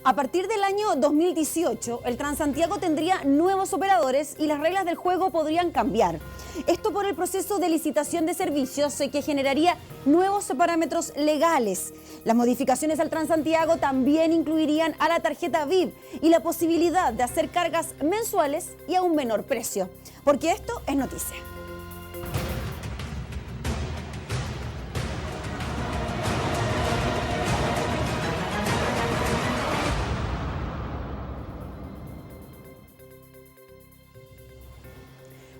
A partir del año 2018, el Transantiago tendría nuevos operadores y las reglas del juego podrían cambiar. Esto por el proceso de licitación de servicios que generaría nuevos parámetros legales. Las modificaciones al Transantiago también incluirían a la tarjeta VIP y la posibilidad de hacer cargas mensuales y a un menor precio. Porque esto es noticia.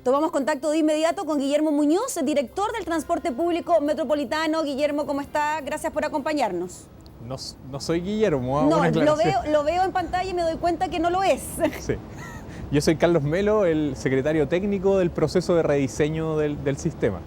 Tomamos contacto de inmediato con Guillermo Muñoz, director del Transporte Público Metropolitano. Guillermo, ¿cómo está? Gracias por acompañarnos. No soy Guillermo. No, lo veo en pantalla y me doy cuenta que no lo es. Sí. Yo soy Carlos Melo, el secretario técnico del proceso de rediseño del sistema.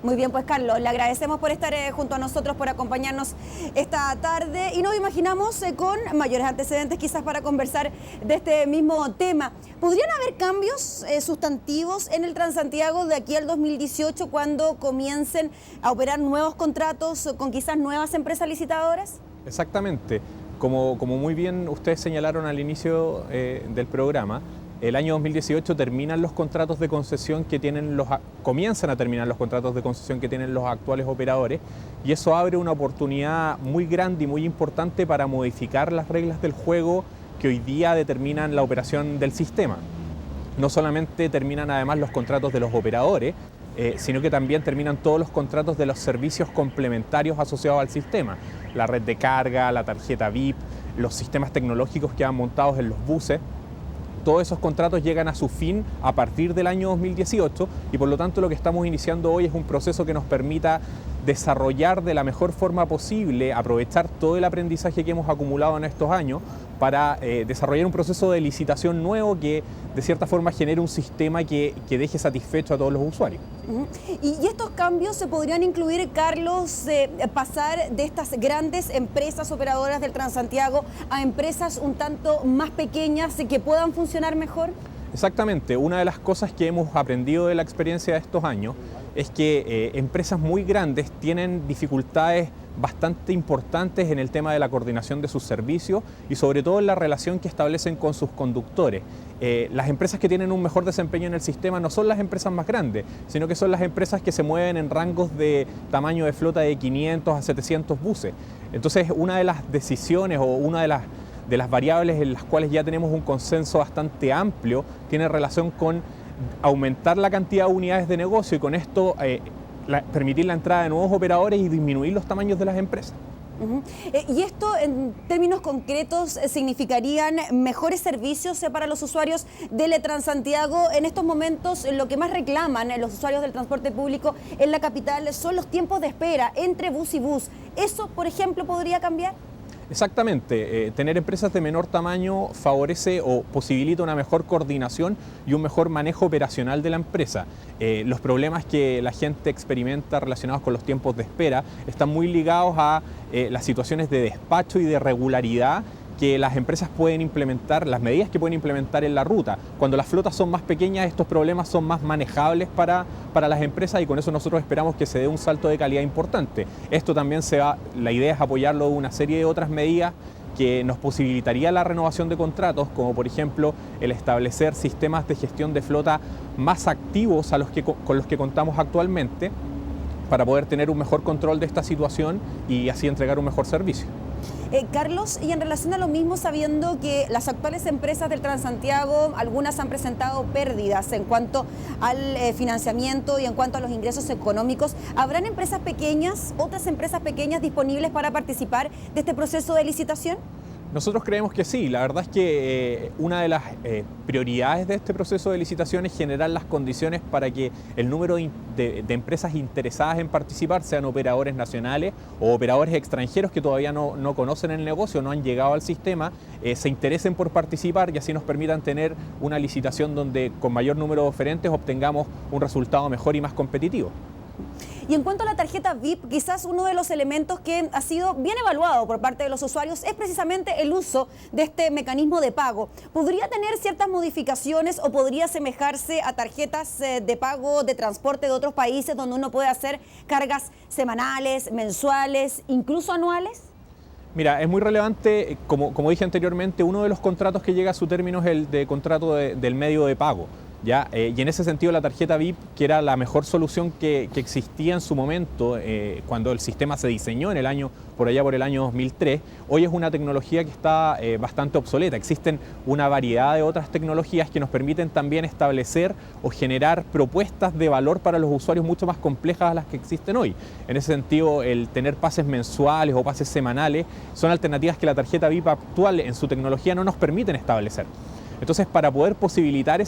Muy bien, pues Carlos, le agradecemos por estar junto a nosotros, por acompañarnos esta tarde y nos imaginamos con mayores antecedentes quizás para conversar de este mismo tema. ¿Podrían haber cambios sustantivos en el Transantiago de aquí al 2018 cuando comiencen a operar nuevos contratos con quizás nuevas empresas licitadoras? Exactamente. Como muy bien ustedes señalaron al inicio del programa, el año 2018 terminan los contratos de concesión que comienzan a terminar los contratos de concesión que tienen los actuales operadores y eso abre una oportunidad muy grande y muy importante para modificar las reglas del juego que hoy día determinan la operación del sistema. No solamente terminan además los contratos de los operadores, sino que también terminan todos los contratos de los servicios complementarios asociados al sistema. La red de carga, la tarjeta VIP, los sistemas tecnológicos que van montados en los buses. Todos esos contratos llegan a su fin a partir del año 2018 y por lo tanto lo que estamos iniciando hoy es un proceso que nos permita desarrollar de la mejor forma posible, aprovechar todo el aprendizaje que hemos acumulado en estos años para desarrollar un proceso de licitación nuevo que de cierta forma genere un sistema que deje satisfecho a todos los usuarios. ¿Y estos cambios se podrían incluir, Carlos, pasar de estas grandes empresas operadoras del Transantiago a empresas un tanto más pequeñas que puedan funcionar mejor? Exactamente. Una de las cosas que hemos aprendido de la experiencia de estos años es que empresas muy grandes tienen dificultades bastante importantes en el tema de la coordinación de sus servicios y sobre todo en la relación que establecen con sus conductores. Las empresas que tienen un mejor desempeño en el sistema no son las empresas más grandes, sino que son las empresas que se mueven en rangos de tamaño de flota de 500 a 700 buses. Entonces, una de las decisiones o una de las variables en las cuales ya tenemos un consenso bastante amplio tiene relación con aumentar la cantidad de unidades de negocio y con esto permitir la entrada de nuevos operadores y disminuir los tamaños de las empresas. ¿Y esto en términos concretos significarían mejores servicios para los usuarios del Transantiago? En estos momentos lo que más reclaman los usuarios del transporte público en la capital son los tiempos de espera entre bus y bus. ¿Eso, por ejemplo, podría cambiar? Exactamente, tener empresas de menor tamaño favorece o posibilita una mejor coordinación y un mejor manejo operacional de la empresa. Los problemas que la gente experimenta relacionados con los tiempos de espera están muy ligados a las situaciones de despacho y de regularidad que las empresas pueden implementar, las medidas que pueden implementar en la ruta. Cuando las flotas son más pequeñas, estos problemas son más manejables para las empresas y con eso nosotros esperamos que se dé un salto de calidad importante. Esto también la idea es apoyarlo de una serie de otras medidas que nos posibilitaría la renovación de contratos, como por ejemplo el establecer sistemas de gestión de flota más activos con los que contamos actualmente para poder tener un mejor control de esta situación y así entregar un mejor servicio. Carlos, y en relación a lo mismo, sabiendo que las actuales empresas del Transantiago, algunas han presentado pérdidas en cuanto al financiamiento y en cuanto a los ingresos económicos, ¿habrán empresas pequeñas, otras empresas pequeñas disponibles para participar de este proceso de licitación? Nosotros creemos que sí. La verdad es que una de las prioridades de este proceso de licitación es generar las condiciones para que el número de empresas interesadas en participar sean operadores nacionales o operadores extranjeros que todavía no conocen el negocio, no han llegado al sistema, se interesen por participar y así nos permitan tener una licitación donde con mayor número de oferentes obtengamos un resultado mejor y más competitivo. Y en cuanto a la tarjeta VIP, quizás uno de los elementos que ha sido bien evaluado por parte de los usuarios es precisamente el uso de este mecanismo de pago. ¿Podría tener ciertas modificaciones o podría asemejarse a tarjetas de pago de transporte de otros países donde uno puede hacer cargas semanales, mensuales, incluso anuales? Mira, es muy relevante, como dije anteriormente, uno de los contratos que llega a su término es el de contrato del medio de pago. ¿Ya? Y en ese sentido la tarjeta VIP, que era la mejor solución que existía en su momento, cuando el sistema se diseñó por allá por el año 2003, hoy es una tecnología que está bastante obsoleta. Existen una variedad de otras tecnologías que nos permiten también establecer o generar propuestas de valor para los usuarios mucho más complejas a las que existen hoy. En ese sentido, el tener pases mensuales o pases semanales son alternativas que la tarjeta VIP actual en su tecnología no nos permiten establecer. Entonces, para poder posibilitar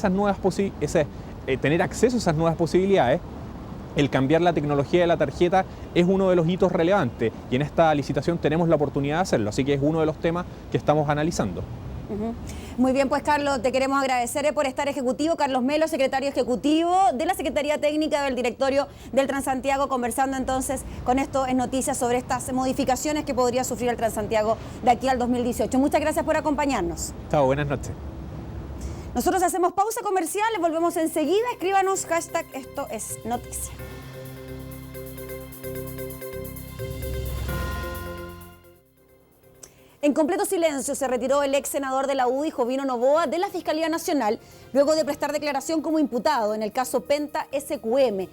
tener acceso a esas nuevas posibilidades, el cambiar la tecnología de la tarjeta es uno de los hitos relevantes y en esta licitación tenemos la oportunidad de hacerlo, así que es uno de los temas que estamos analizando. Muy bien, pues Carlos, te queremos agradecer por estar ejecutivo. Carlos Melo, secretario ejecutivo de la Secretaría Técnica del Directorio del Transantiago, conversando entonces con Esto es Noticias sobre estas modificaciones que podría sufrir el Transantiago de aquí al 2018. Muchas gracias por acompañarnos. Chao, buenas noches. Nosotros hacemos pausa comercial, volvemos enseguida. Escríbanos hashtag Esto es Noticia. En completo silencio se retiró el ex senador de la UDI, Jovino Noboa, de la Fiscalía Nacional, luego de prestar declaración como imputado en el caso Penta SQM.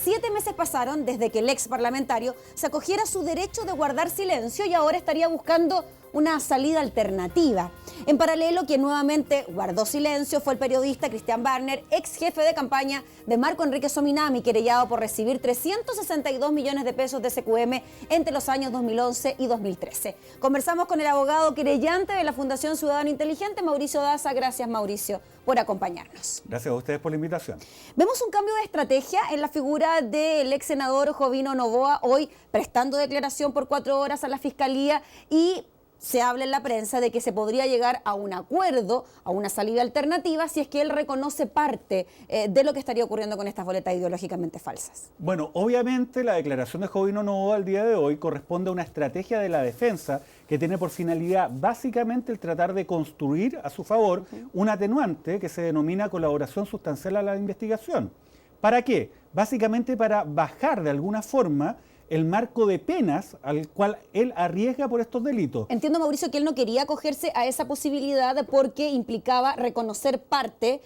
7 meses pasaron desde que el ex parlamentario se acogiera a su derecho de guardar silencio y ahora estaría buscando una salida alternativa. En paralelo, quien nuevamente guardó silencio fue el periodista Cristian Barner, ex jefe de campaña de Marco Enrique Sominami, querellado por recibir 362 millones de pesos de SQM entre los años 2011 y 2013. Conversamos con el abogado querellante de la Fundación Ciudadano Inteligente, Mauricio Daza. Gracias, Mauricio, por acompañarnos. Gracias a ustedes por la invitación. Vemos un cambio de estrategia en la figura del ex senador Jovino Noboa, hoy prestando declaración por 4 horas a la Fiscalía, y se habla en la prensa de que se podría llegar a un acuerdo, a una salida alternativa, si es que él reconoce parte de lo que estaría ocurriendo con estas boletas ideológicamente falsas. Bueno, obviamente la declaración de Jovino Noboa al día de hoy corresponde a una estrategia de la defensa que tiene por finalidad básicamente el tratar de construir a su favor un atenuante que se denomina colaboración sustancial a la investigación. ¿Para qué? Básicamente para bajar de alguna forma el marco de penas al cual él arriesga por estos delitos. Entiendo, Mauricio, que él no quería acogerse a esa posibilidad porque implicaba reconocer parte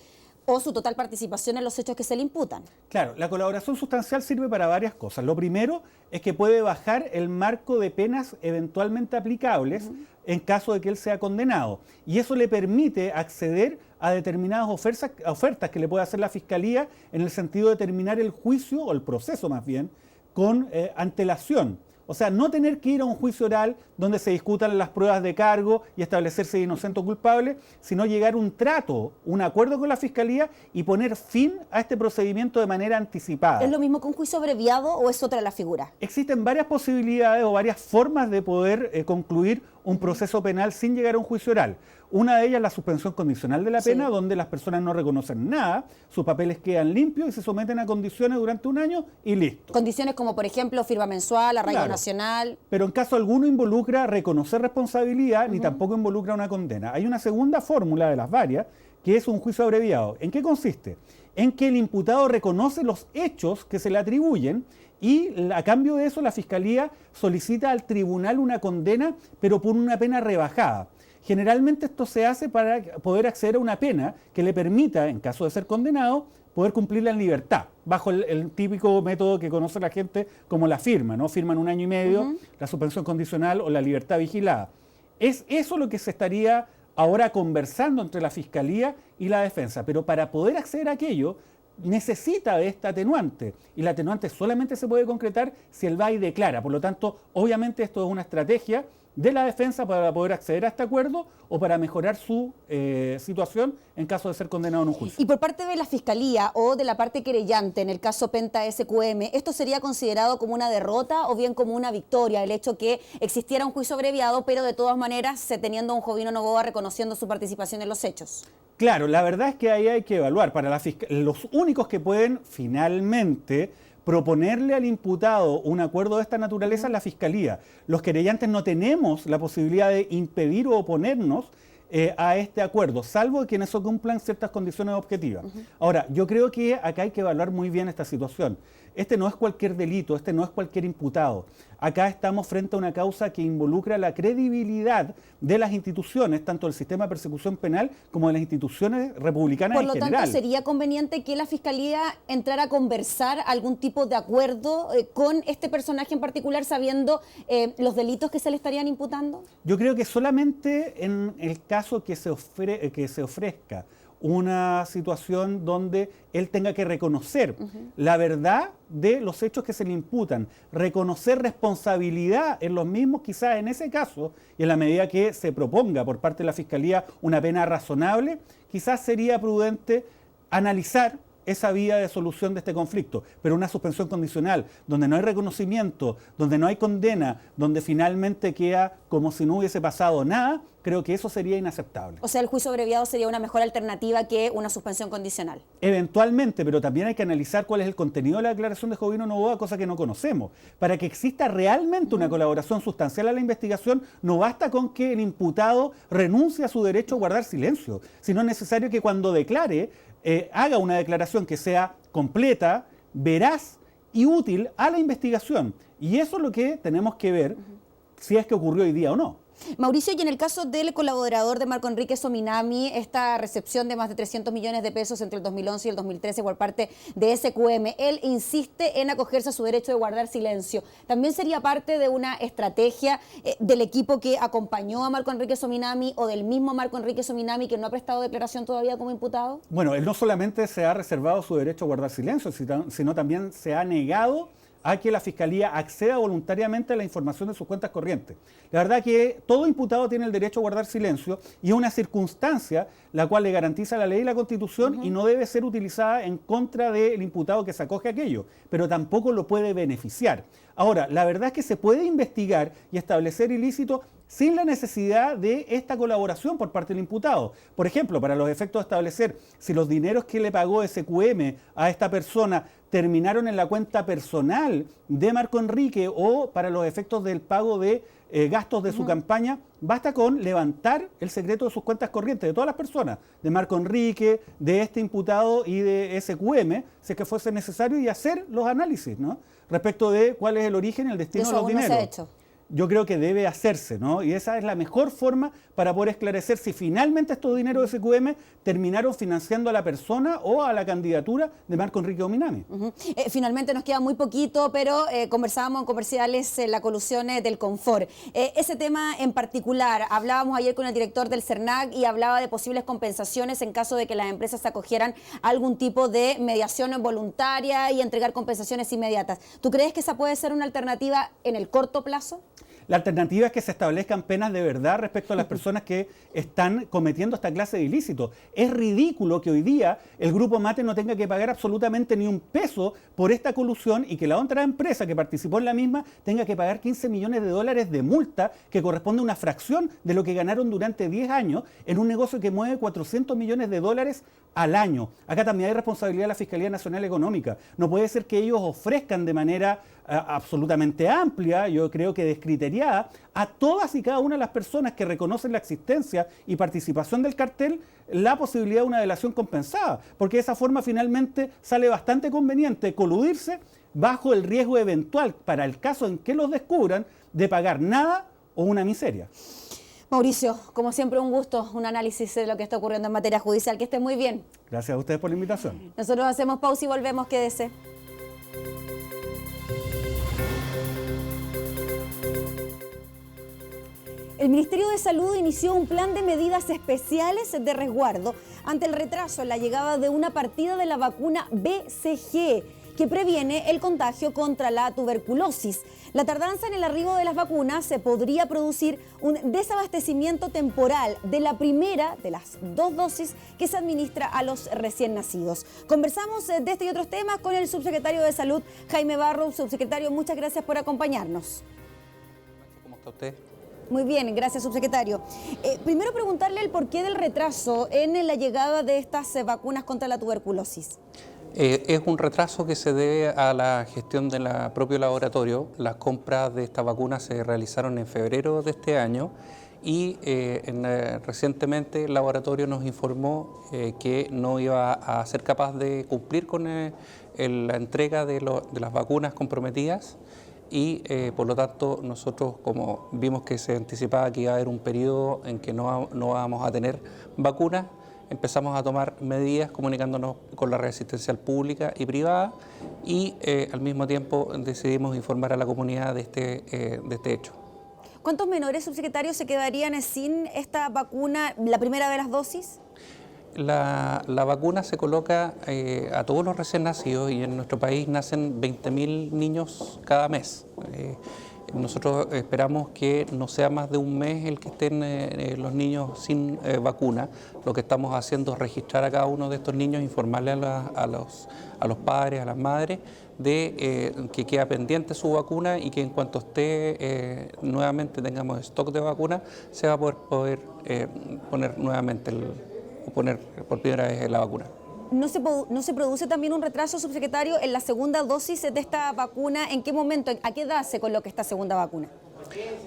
o su total participación en los hechos que se le imputan. Claro, la colaboración sustancial sirve para varias cosas. Lo primero es que puede bajar el marco de penas eventualmente aplicables en caso de que él sea condenado. Y eso le permite acceder a determinadas ofertas que le puede hacer la Fiscalía en el sentido de terminar el juicio, o el proceso más bien, con antelación. O sea, no tener que ir a un juicio oral donde se discutan las pruebas de cargo y establecerse inocente o culpable, sino llegar a un trato, un acuerdo con la Fiscalía y poner fin a este procedimiento de manera anticipada. ¿Es lo mismo que un juicio abreviado o es otra la figura? Existen varias posibilidades o varias formas de poder concluir un proceso penal sin llegar a un juicio oral. Una de ellas es la suspensión condicional de la pena, donde las personas no reconocen nada, sus papeles quedan limpios y se someten a condiciones durante un año y listo. Condiciones como, por ejemplo, firma mensual, arraigo nacional. Pero en caso alguno involucra reconocer responsabilidad, ni tampoco involucra una condena. Hay una segunda fórmula de las varias, que es un juicio abreviado. ¿En qué consiste? En que el imputado reconoce los hechos que se le atribuyen y a cambio de eso la Fiscalía solicita al tribunal una condena, pero por una pena rebajada. Generalmente esto se hace para poder acceder a una pena que le permita, en caso de ser condenado, poder cumplirla en libertad, bajo el típico método que conoce la gente como la firma, ¿no? Firman 1 año y medio, la suspensión condicional o la libertad vigilada. Es eso lo que se estaría ahora conversando entre la Fiscalía y la defensa, pero para poder acceder a aquello necesita de esta atenuante, y la atenuante solamente se puede concretar si él va y declara. Por lo tanto, obviamente esto es una estrategia de la defensa para poder acceder a este acuerdo o para mejorar su situación en caso de ser condenado en un juicio. Y por parte de la Fiscalía o de la parte querellante en el caso Penta SQM, ¿esto sería considerado como una derrota o bien como una victoria? El hecho que existiera un juicio abreviado, pero de todas maneras teniendo a un Jovino Noboa reconociendo su participación en los hechos. Claro, la verdad es que ahí hay que evaluar. Para los únicos que pueden finalmente proponerle al imputado un acuerdo de esta naturaleza es la Fiscalía. Los querellantes no tenemos la posibilidad de impedir o oponernos a este acuerdo, salvo quienes se cumplan ciertas condiciones objetivas. Ahora, yo creo que acá hay que evaluar muy bien esta situación. este no es cualquier delito, este no es cualquier imputado. Acá estamos frente a una causa que involucra la credibilidad de las instituciones, tanto del sistema de persecución penal como de las instituciones republicanas en general. Por lo tanto, ¿sería conveniente que la Fiscalía entrara a conversar algún tipo de acuerdo con este personaje en particular, sabiendo los delitos que se le estarían imputando? Yo creo que solamente en el caso que se ofrezca una situación donde él tenga que reconocer la verdad de los hechos que se le imputan, reconocer responsabilidad en los mismos, quizás en ese caso, y en la medida que se proponga por parte de la Fiscalía una pena razonable, quizás sería prudente analizar esa vía de solución de este conflicto, pero una suspensión condicional, donde no hay reconocimiento, donde no hay condena, donde finalmente queda como si no hubiese pasado nada, creo que eso sería inaceptable. O sea, el juicio abreviado sería una mejor alternativa que una suspensión condicional. Eventualmente, pero también hay que analizar cuál es el contenido de la declaración de Jovino Noboa, cosa que no conocemos. Para que exista realmente una colaboración sustancial a la investigación, no basta con que el imputado renuncie a su derecho a guardar silencio, sino es necesario que cuando declare, haga una declaración que sea completa, veraz y útil a la investigación. Y eso es lo que tenemos que ver si es que ocurrió hoy día o no. Mauricio, y en el caso del colaborador de Marco Enrique Sominami, esta recepción de más de 300 millones de pesos entre el 2011 y el 2013 por parte de SQM, él insiste en acogerse a su derecho de guardar silencio. ¿También sería parte de una estrategia del equipo que acompañó a Marco Enrique Sominami o del mismo Marco Enrique Sominami que no ha prestado declaración todavía como imputado? Bueno, él no solamente se ha reservado su derecho a guardar silencio, sino también se ha negado a que la Fiscalía acceda voluntariamente a la información de sus cuentas corrientes. La verdad que todo imputado tiene el derecho a guardar silencio y es una circunstancia la cual le garantiza la ley y la Constitución y no debe ser utilizada en contra del imputado que se acoge a aquello, pero tampoco lo puede beneficiar. Ahora, la verdad es que se puede investigar y establecer ilícito sin la necesidad de esta colaboración por parte del imputado. Por ejemplo, para los efectos de establecer si los dineros que le pagó SQM a esta persona terminaron en la cuenta personal de Marco Enrique o para los efectos del pago de gastos de su campaña, basta con levantar el secreto de sus cuentas corrientes de todas las personas, de Marco Enrique, de este imputado y de SQM, si es que fuese necesario, y hacer los análisis, ¿no?, respecto de cuál es el origen y el destino de los dineros. No se ha hecho. Yo creo que debe hacerse, ¿no? Y esa es la mejor forma para poder esclarecer si finalmente estos dineros de SQM terminaron financiando a la persona o a la candidatura de Marco Enrique Sominami. Finalmente nos queda muy poquito, pero conversábamos en comerciales la colusión del confort. Ese tema en particular, hablábamos ayer con el director del CERNAC y hablaba de posibles compensaciones en caso de que las empresas se acogieran a algún tipo de mediación voluntaria y entregar compensaciones inmediatas. ¿Tú crees que esa puede ser una alternativa en el corto plazo? La alternativa es que se establezcan penas de verdad respecto a las personas que están cometiendo esta clase de ilícitos. Es ridículo que hoy día el Grupo Mate no tenga que pagar absolutamente ni un peso por esta colusión y que la otra empresa que participó en la misma tenga que pagar 15 millones de dólares de multa, que corresponde a una fracción de lo que ganaron durante 10 años en un negocio que mueve 400 millones de dólares al año. Acá también hay responsabilidad de la Fiscalía Nacional Económica. No puede ser que ellos ofrezcan de manera absolutamente amplia, yo creo que descriteriada, a todas y cada una de las personas que reconocen la existencia y participación del cartel, la posibilidad de una delación compensada, porque de esa forma finalmente sale bastante conveniente coludirse bajo el riesgo eventual, para el caso en que los descubran, de pagar nada o una miseria. Mauricio, como siempre un gusto, un análisis de lo que está ocurriendo en materia judicial. Que esté muy bien. Gracias a ustedes por la invitación. Nosotros hacemos pausa y volvemos, quédese. El Ministerio de Salud inició un plan de medidas especiales de resguardo ante el retraso en la llegada de una partida de la vacuna BCG, que previene el contagio contra la tuberculosis. La tardanza en el arribo de las vacunas se podría producir un desabastecimiento temporal de la primera de las 2 dosis que se administra a los recién nacidos. Conversamos de este y otros temas con el subsecretario de Salud, Jaime Barro. Subsecretario, muchas gracias por acompañarnos. ¿Cómo está usted? Muy bien, gracias, subsecretario. Primero preguntarle el porqué del retraso en la llegada de estas vacunas contra la tuberculosis. Es un retraso que se debe a la gestión del propio laboratorio. Las compras de estas vacunas se realizaron en febrero de este año y recientemente el laboratorio nos informó que no iba a ser capaz de cumplir con la entrega de las vacunas comprometidas y por lo tanto nosotros, como vimos que se anticipaba que iba a haber un periodo en que no vamos a tener vacunas, empezamos a tomar medidas comunicándonos con la red asistencial pública y privada y al mismo tiempo decidimos informar a la comunidad de este hecho. ¿Cuántos menores, subsecretario, se quedarían sin esta vacuna, la primera de las dosis? La vacuna se coloca a todos los recién nacidos y en nuestro país nacen 20.000 niños cada mes. Nosotros esperamos que no sea más de un mes el que estén los niños sin vacuna. Lo que estamos haciendo es registrar a cada uno de estos niños, informarle a los padres, a las madres, de que queda pendiente su vacuna y que en cuanto esté nuevamente tengamos stock de vacuna, se va a poder poner nuevamente poner por primera vez la vacuna. ¿No se produce también un retraso, subsecretario, en la segunda dosis de esta vacuna? ¿En qué momento, a qué edad se coloca esta segunda vacuna?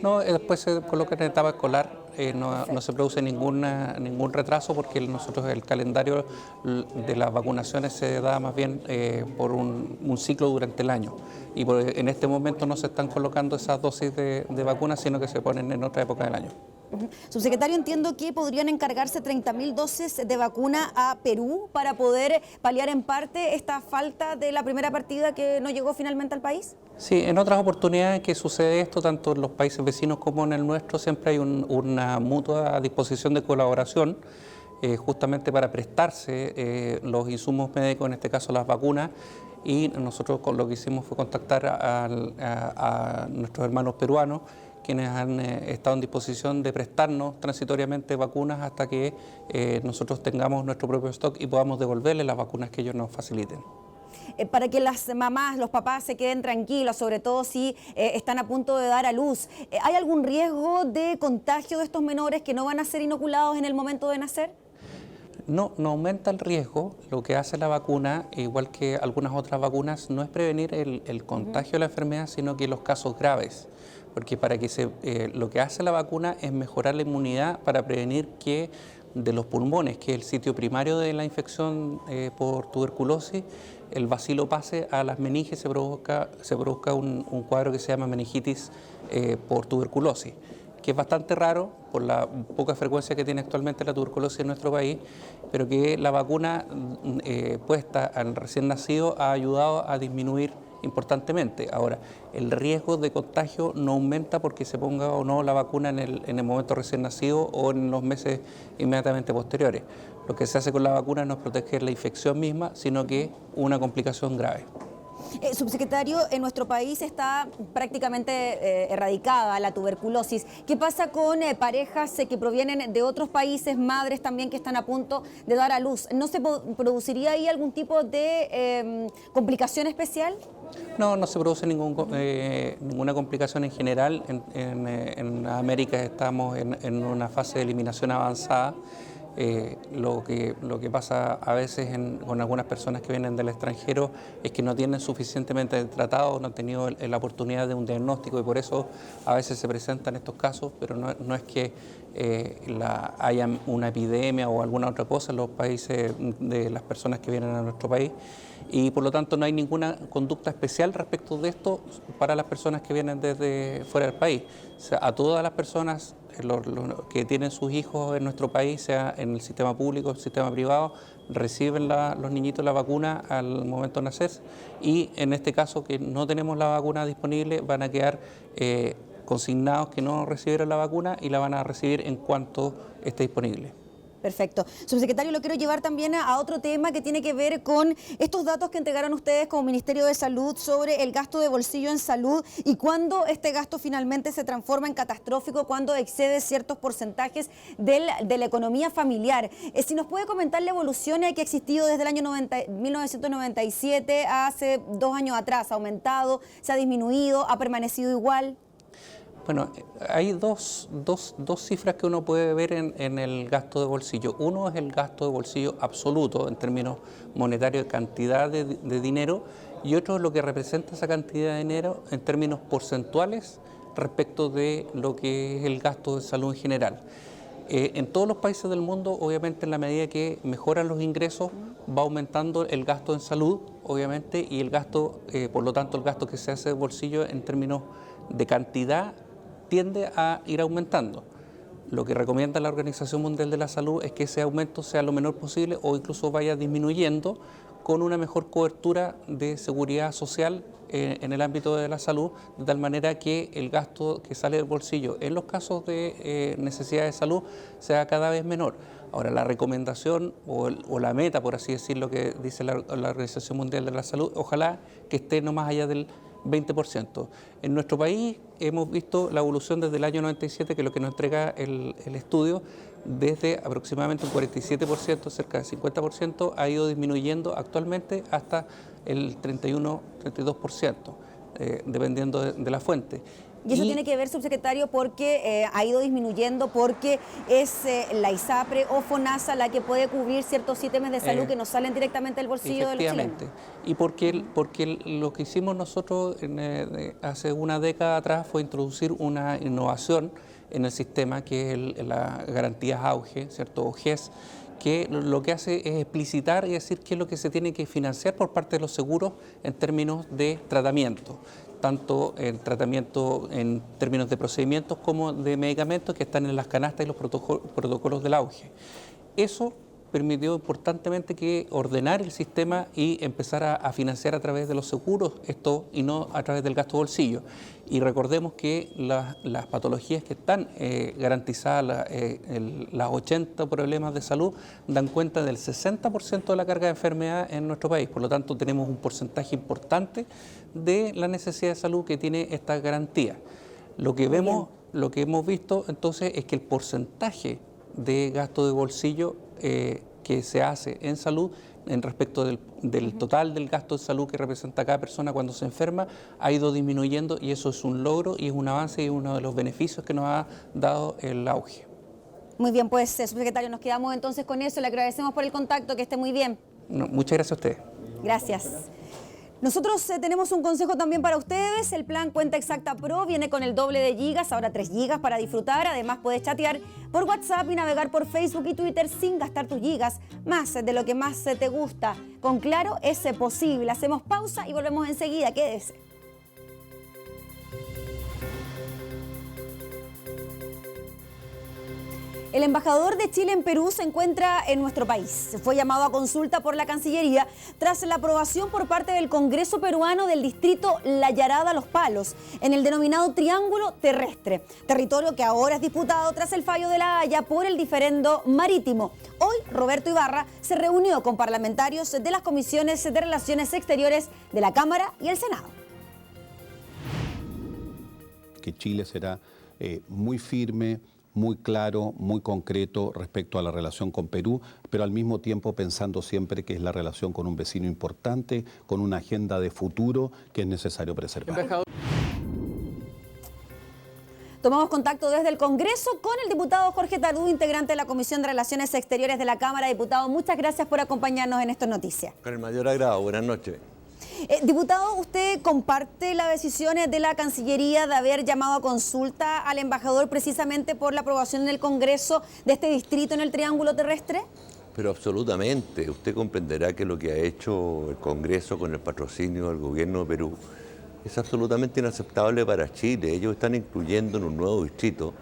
No, después se coloca en etapa escolar, no se produce ningún retraso porque nosotros el calendario de las vacunaciones se da más bien por un ciclo durante el año y en este momento no se están colocando esas dosis de vacunas, sino que se ponen en otra época del año. Subsecretario, entiendo que podrían encargarse 30.000 dosis de vacuna a Perú para poder paliar en parte esta falta de la primera partida que no llegó finalmente al país. Sí, en otras oportunidades que sucede esto, tanto en los países vecinos como en el nuestro, siempre hay una mutua disposición de colaboración justamente para prestarse los insumos médicos, en este caso las vacunas, y nosotros lo que hicimos fue contactar a nuestros hermanos peruanos, quienes han estado en disposición de prestarnos transitoriamente vacunas hasta que nosotros tengamos nuestro propio stock y podamos devolverles las vacunas que ellos nos faciliten. Para que las mamás, los papás se queden tranquilos, sobre todo si están a punto de dar a luz, ¿hay algún riesgo de contagio de estos menores que no van a ser inoculados en el momento de nacer? No aumenta el riesgo. Lo que hace la vacuna, igual que algunas otras vacunas, no es prevenir el contagio de la enfermedad, sino que los casos graves. Porque lo que hace la vacuna es mejorar la inmunidad para prevenir que de los pulmones, que es el sitio primario de la infección por tuberculosis, el bacilo pase a las meninges, se produzca un cuadro que se llama meningitis por tuberculosis, que es bastante raro por la poca frecuencia que tiene actualmente la tuberculosis en nuestro país, pero que la vacuna puesta al recién nacido ha ayudado a disminuir importantemente. Ahora, el riesgo de contagio no aumenta porque se ponga o no la vacuna en el momento recién nacido o en los meses inmediatamente posteriores. Lo que se hace con la vacuna no es proteger la infección misma, sino que una complicación grave. Subsecretario, en nuestro país está prácticamente erradicada la tuberculosis. ¿Qué pasa con parejas que provienen de otros países, madres también que están a punto de dar a luz? ¿No se produciría ahí algún tipo de complicación especial? No se produce ninguna complicación en general. En América estamos en una fase de eliminación avanzada. Lo que pasa a veces con algunas personas que vienen del extranjero es que no tienen suficientemente tratado, no han tenido la oportunidad de un diagnóstico y por eso a veces se presentan estos casos, pero no es que haya una epidemia o alguna otra cosa en los países de las personas que vienen a nuestro país y por lo tanto no hay ninguna conducta especial respecto de esto para las personas que vienen desde fuera del país. O sea, a todas las personas que tienen sus hijos en nuestro país, sea en el sistema público o el sistema privado, reciben los niñitos la vacuna al momento de nacer y en este caso que no tenemos la vacuna disponible van a quedar consignados que no recibieron la vacuna y la van a recibir en cuanto esté disponible. Perfecto. Subsecretario, lo quiero llevar también a otro tema que tiene que ver con estos datos que entregaron ustedes como Ministerio de Salud sobre el gasto de bolsillo en salud y cuándo este gasto finalmente se transforma en catastrófico, cuando excede ciertos porcentajes de la economía familiar. Si nos puede comentar la evolución que ha existido desde el año 1997 a hace 2 años atrás, ¿ha aumentado, se ha disminuido, ha permanecido igual? Bueno, hay dos cifras que uno puede ver en el gasto de bolsillo. Uno es el gasto de bolsillo absoluto en términos monetarios de cantidad de dinero y otro es lo que representa esa cantidad de dinero en términos porcentuales respecto de lo que es el gasto de salud en general. En todos los países del mundo, obviamente, en la medida que mejoran los ingresos, va aumentando el gasto en salud, obviamente, y el gasto, por lo tanto, el gasto que se hace de bolsillo en términos de cantidad tiende a ir aumentando. Lo que recomienda la Organización Mundial de la Salud es que ese aumento sea lo menor posible o incluso vaya disminuyendo con una mejor cobertura de seguridad social en el ámbito de la salud, de tal manera que el gasto que sale del bolsillo en los casos de necesidad de salud sea cada vez menor. Ahora, la recomendación o la meta, por así decirlo, que dice la Organización Mundial de la Salud, ojalá que esté no más allá del 20%. En nuestro país hemos visto la evolución desde el año 97, que es lo que nos entrega el estudio, desde aproximadamente un 47%, cerca del 50%, ha ido disminuyendo actualmente hasta el 31-32%, dependiendo de la fuente. Y eso tiene que ver, subsecretario, porque ha ido disminuyendo, porque es la ISAPRE o FONASA la que puede cubrir ciertos ítems de salud que nos salen directamente del bolsillo de los chilenos. Y porque lo que hicimos nosotros hace una década atrás fue introducir una innovación en el sistema, que es la garantías AUGE, ¿cierto? O GES, que lo que hace es explicitar y decir qué es lo que se tiene que financiar por parte de los seguros en términos de tratamiento, tanto el tratamiento en términos de procedimientos como de medicamentos que están en las canastas y los protocolos del AUGE. Eso permitió importantemente que ordenar el sistema y empezar a financiar a través de los seguros esto y no a través del gasto bolsillo. Y recordemos que las patologías que están garantizadas, las 80 problemas de salud, dan cuenta del 60% de la carga de enfermedad en nuestro país. Por lo tanto, tenemos un porcentaje importante de la necesidad de salud que tiene esta garantía. Lo que hemos visto entonces es que el porcentaje de gasto de bolsillo que se hace en salud en respecto del total del gasto de salud que representa cada persona cuando se enferma ha ido disminuyendo, y eso es un logro y es un avance y uno de los beneficios que nos ha dado el AUGE. Muy bien, pues, subsecretario, nos quedamos entonces con eso. Le agradecemos por el contacto, que esté muy bien. No, muchas gracias a ustedes. Gracias. Nosotros tenemos un consejo también para ustedes. El plan Cuenta Exacta Pro viene con el doble de gigas, ahora 3 gigas para disfrutar. Además, puedes chatear por WhatsApp y navegar por Facebook y Twitter sin gastar tus gigas, más de lo que más te gusta. Con Claro es posible. Hacemos pausa y volvemos enseguida. Quédese. El embajador de Chile en Perú se encuentra en nuestro país. Fue llamado a consulta por la Cancillería tras la aprobación por parte del Congreso peruano del distrito La Yarada-Los Palos, en el denominado Triángulo Terrestre, territorio que ahora es disputado tras el fallo de La Haya por el diferendo marítimo. Hoy, Roberto Ibarra se reunió con parlamentarios de las comisiones de Relaciones Exteriores de la Cámara y el Senado. Que Chile será muy firme, muy claro, muy concreto respecto a la relación con Perú, pero al mismo tiempo pensando siempre que es la relación con un vecino importante, con una agenda de futuro que es necesario preservar. Tomamos contacto desde el Congreso con el diputado Jorge Tarú, integrante de la Comisión de Relaciones Exteriores de la Cámara. Diputado, muchas gracias por acompañarnos en esta noticia. Con el mayor agrado, buenas noches. Diputado, ¿usted comparte las decisiones de la Cancillería de haber llamado a consulta al embajador precisamente por la aprobación en el Congreso de este distrito en el Triángulo Terrestre? Pero absolutamente. Usted comprenderá que lo que ha hecho el Congreso con el patrocinio del gobierno de Perú es absolutamente inaceptable para Chile. Ellos están incluyendo en un nuevo distrito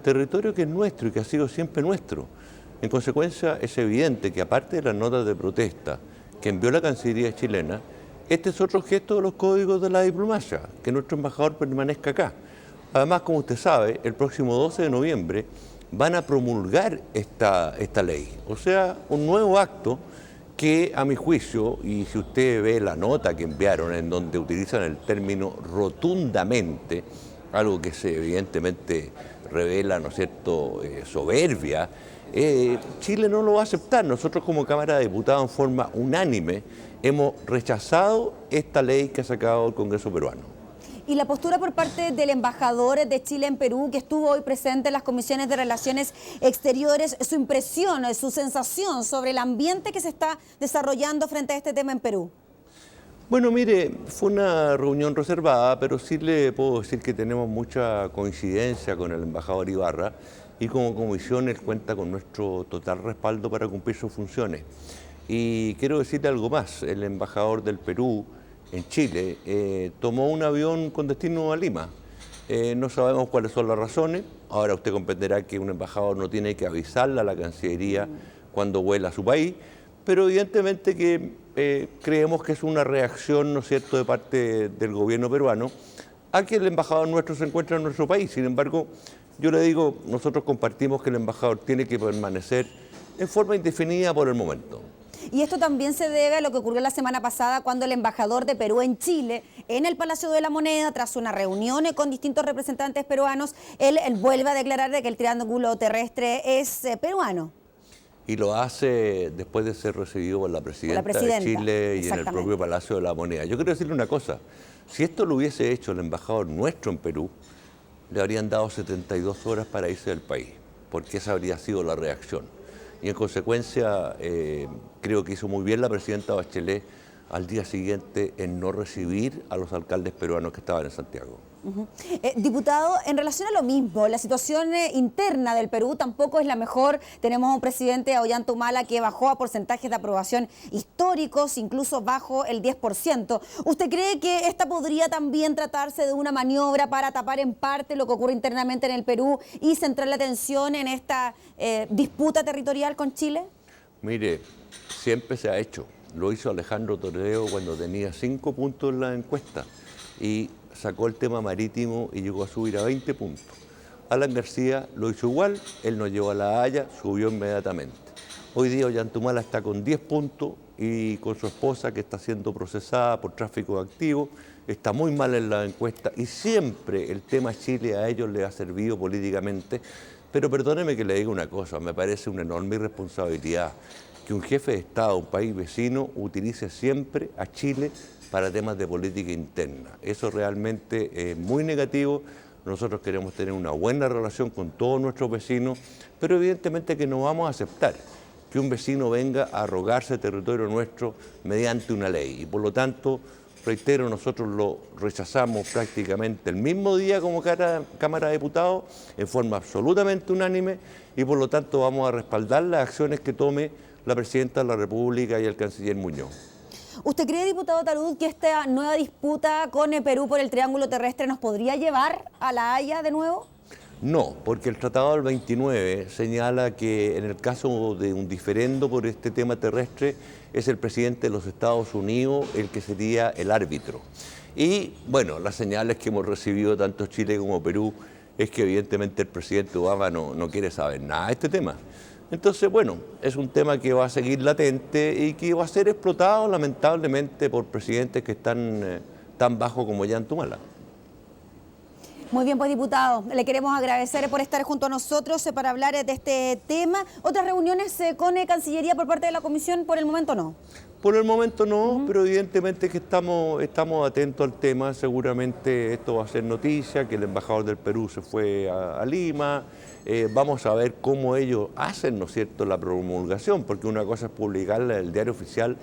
territorio que es nuestro y que ha sido siempre nuestro. En consecuencia, es evidente que aparte de las notas de protesta que envió la Cancillería chilena, este es otro gesto de los códigos de la diplomacia, que nuestro embajador permanezca acá. Además, como usted sabe, el próximo 12 de noviembre van a promulgar esta ley. O sea, un nuevo acto que, a mi juicio, y si usted ve la nota que enviaron en donde utilizan el término rotundamente, algo que se evidentemente revela, ¿no es cierto?, soberbia, Chile no lo va a aceptar. Nosotros como Cámara de Diputados en forma unánime hemos rechazado esta ley que ha sacado el Congreso peruano. Y la postura por parte del embajador de Chile en Perú, que estuvo hoy presente en las comisiones de Relaciones Exteriores, su impresión, su sensación sobre el ambiente que se está desarrollando frente a este tema en Perú. Bueno, mire, fue una reunión reservada, pero sí le puedo decir que tenemos mucha coincidencia con el embajador Ibarra y como comisión él cuenta con nuestro total respaldo para cumplir sus funciones. Y quiero decirle algo más, el embajador del Perú en Chile tomó un avión con destino a Lima. No sabemos cuáles son las razones, ahora usted comprenderá que un embajador no tiene que avisarle a la Cancillería cuando vuela a su país, pero evidentemente que creemos que es una reacción, ¿no es cierto?, de parte del gobierno peruano a que el embajador nuestro se encuentra en nuestro país. Sin embargo, yo le digo, nosotros compartimos que el embajador tiene que permanecer en forma indefinida por el momento. Y esto también se debe a lo que ocurrió la semana pasada cuando el embajador de Perú en Chile, en el Palacio de la Moneda, tras una reunión con distintos representantes peruanos, él vuelve a declarar de que el triángulo terrestre es peruano. Y lo hace después de ser recibido por la presidenta de Chile y en el propio Palacio de la Moneda. Yo quiero decirle una cosa, si esto lo hubiese hecho el embajador nuestro en Perú, le habrían dado 72 horas para irse del país, porque esa habría sido la reacción. Y en consecuencia, creo que hizo muy bien la presidenta Bachelet al día siguiente en no recibir a los alcaldes peruanos que estaban en Santiago. Diputado, en relación a lo mismo, la situación interna del Perú tampoco es la mejor. Tenemos un presidente, Ollanta Humala, que bajó a porcentajes de aprobación históricos, incluso bajo el 10%. ¿Usted cree que esta podría también tratarse de una maniobra para tapar en parte lo que ocurre internamente en el Perú y centrar la atención en esta disputa territorial con Chile? Mire, siempre se ha hecho. Lo hizo Alejandro Toledo cuando tenía 5 puntos en la encuesta y sacó el tema marítimo y llegó a subir a 20 puntos. Alan García lo hizo igual, él nos llevó a La Haya, subió inmediatamente. Hoy día Ollanta Humala está con 10 puntos y con su esposa que está siendo procesada por tráfico de activos, está muy mal en la encuesta y siempre el tema Chile a ellos les ha servido políticamente. Pero perdóneme que le diga una cosa, me parece una enorme irresponsabilidad que un jefe de Estado, un país vecino, utilice siempre a Chile para temas de política interna. Eso realmente es muy negativo. Nosotros queremos tener una buena relación con todos nuestros vecinos, pero evidentemente que no vamos a aceptar que un vecino venga a arrogarse territorio nuestro mediante una ley. Y por lo tanto, reitero, nosotros lo rechazamos prácticamente el mismo día como Cámara de Diputados, en forma absolutamente unánime, y por lo tanto vamos a respaldar las acciones que tome la Presidenta de la República y el Canciller Muñoz. ¿Usted cree, diputado Talud, que esta nueva disputa con el Perú por el triángulo terrestre nos podría llevar a La Haya de nuevo? No, porque el Tratado del 29 señala que en el caso de un diferendo por este tema terrestre es el presidente de los Estados Unidos el que sería el árbitro. Y bueno, las señales que hemos recibido tanto Chile como Perú es que evidentemente el presidente Obama no quiere saber nada de este tema. Entonces, bueno, es un tema que va a seguir latente y que va a ser explotado lamentablemente por presidentes que están tan bajos como Ollanta Humala. Muy bien, pues diputado, le queremos agradecer por estar junto a nosotros para hablar de este tema. ¿Otras reuniones con Cancillería por parte de la Comisión? Por el momento no. Por el momento no, pero evidentemente que estamos atentos al tema. Seguramente esto va a ser noticia, que el embajador del Perú se fue a Lima. Vamos a ver cómo ellos hacen, ¿no es cierto?, la promulgación, porque una cosa es publicarla en el diario oficial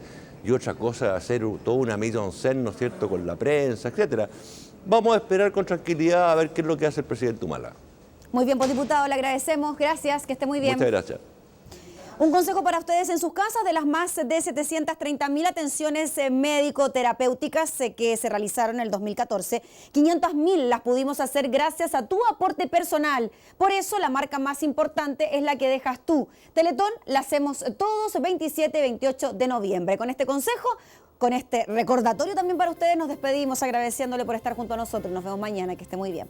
y otra cosa es hacer toda una mise en scène, ¿no es cierto?, con la prensa, etcétera. Vamos a esperar con tranquilidad a ver qué es lo que hace el presidente Humala. Muy bien, pues diputado, le agradecemos. Gracias, que esté muy bien. Muchas gracias. Un consejo para ustedes en sus casas: de las más de 730.000 atenciones médico-terapéuticas que se realizaron en el 2014, 500.000 las pudimos hacer gracias a tu aporte personal. Por eso la marca más importante es la que dejas tú. Teletón la hacemos todos 27 y 28 de noviembre. Con este consejo, con este recordatorio también para ustedes, nos despedimos agradeciéndole por estar junto a nosotros. Nos vemos mañana, que esté muy bien.